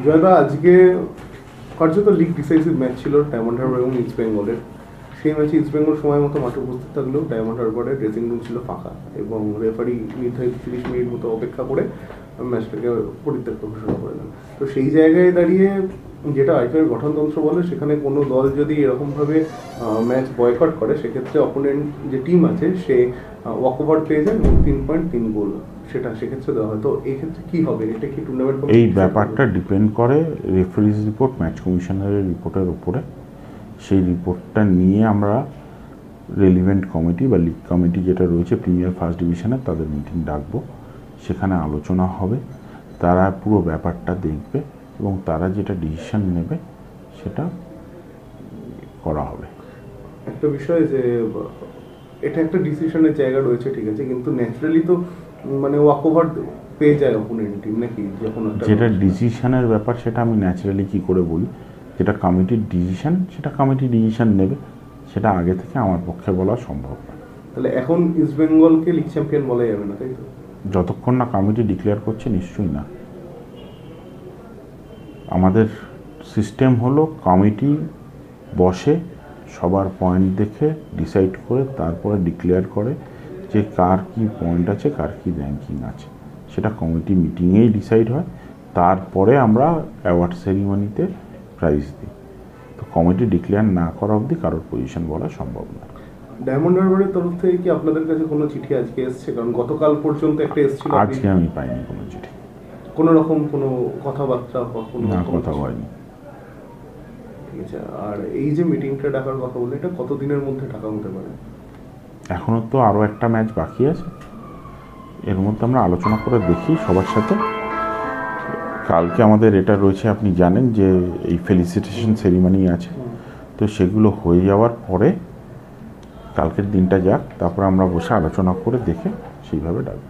জয়দা, আজকে কার্যত league decisive match ছিল ডায়মন্ড হারবার এবং ইস্ট বেঙ্গলের। সেই ম্যাচে ইস্ট বেঙ্গল সময় মতো মাঠে উপস্থিত থাকলেও ডায়মন্ড হারবারের ড্রেসিং রুম ছিল ফাঁকা এবং রেফারি নির্ধারিত 30 মিনিট মতো অপেক্ষা করে ম্যাচটাকে পরিত্যক্ত ঘোষণা করে দেন। তো সেই জায়গায় দাঁড়িয়ে যেটা আইপিএল গঠনতন্ত্র বলে, সেখানে কোনো দল যদি এরকমভাবে ম্যাচ বয়কট করে, সেক্ষেত্রে অপোনেন্ট যে টিম আছে সে ওয়াকওভার পেয়ে যায় এবং 3.3 গোল সেটা সেক্ষেত্রে দেওয়া হয়। তো এই ক্ষেত্রে কী হবে? এটা কি টুর্নামেন্ট? এই ব্যাপারটা ডিপেন্ড করে রেফারিজ রিপোর্ট, ম্যাচ কমিশনারের রিপোর্টের উপরে। সেই রিপোর্টটা নিয়ে আমরা রেলিভেন্ট কমিটি বা লিগ কমিটি যেটা রয়েছে প্রিমিয়ার ফার্স্ট ডিভিশনে, তাদের মিটিং ডাকবো। সেখানে আলোচনা হবে, তারা পুরো ব্যাপারটা দেখবে এবং তারা যেটা ডিসিশন নেবে সেটা করা হবে। একটা বিষয় যে এটা একটা ডিসিশনের জায়গা রয়েছে, ঠিক আছে, কিন্তু ন্যাচারালি তো মানে ওয়াকওভার পেয়ে যায় অপোনেন্ট টিম নাকি? যখন যেটা ডিসিশনের ব্যাপার সেটা আমি ন্যাচারালি কী করে বলি, যেটা কমিটির ডিসিশন সেটা কমিটি ডিসিশন নেবে, সেটা আগে থেকে আমার পক্ষে বলা সম্ভব না। তাহলে এখন ইস্ট বেঙ্গলকে লিগ চ্যাম্পিয়ন বলা যাবে না, তাই তো? যতক্ষণ না কমিটি ডিক্লেয়ার করছে নিশ্চয়ই না। আমাদের সিস্টেম হলো কমিটি বসে, সবার পয়েন্ট দেখে ডিসাইড করে তারপরে ডিক্লেয়ার করে যে কার কি পয়েন্ট আছে, কার কি র্যাঙ্কিং আছে। সেটা কমিটি মিটিংয়েই ডিসাইড হয়। তারপরে আমরা অ্যাওয়ার্ড সেরিমনিতে প্রাইজ দিই। তো কমিটি ডিক্লেয়ার না করা অবধি কারোর পজিশন বলা সম্ভব না। ডায়মন্ড হারবারের তরফ থেকে কি আপনাদের কাছে কোনো চিঠি আজকে এসছে? কারণ গতকাল পর্যন্ত একটা এসেছিল। আজকে আমি পাইনি কোনো চিঠি, কোনো রকম কোনো কথাবার্তা বা কোনো না, কথা হয়নি। ঠিক আছে। আর এই যে মিটিংটা ডাকার কথা বলে, এটা কতদিনের মধ্যে ডাকা হতে পারে? এখনও তো আরও একটা ম্যাচ বাকি আছে, এর মধ্যে আমরা আলোচনা করে দেখি সবার সাথে। কালকে আমাদের এটা রয়েছে, আপনি জানেন যে এই ফেলিসিটেশন সেরিমনি আছে, তো সেগুলো হয়ে যাওয়ার পরে কালকের দিনটা যাক, তারপরে আমরা বসে আলোচনা করে দেখে সেইভাবে ডাকবো।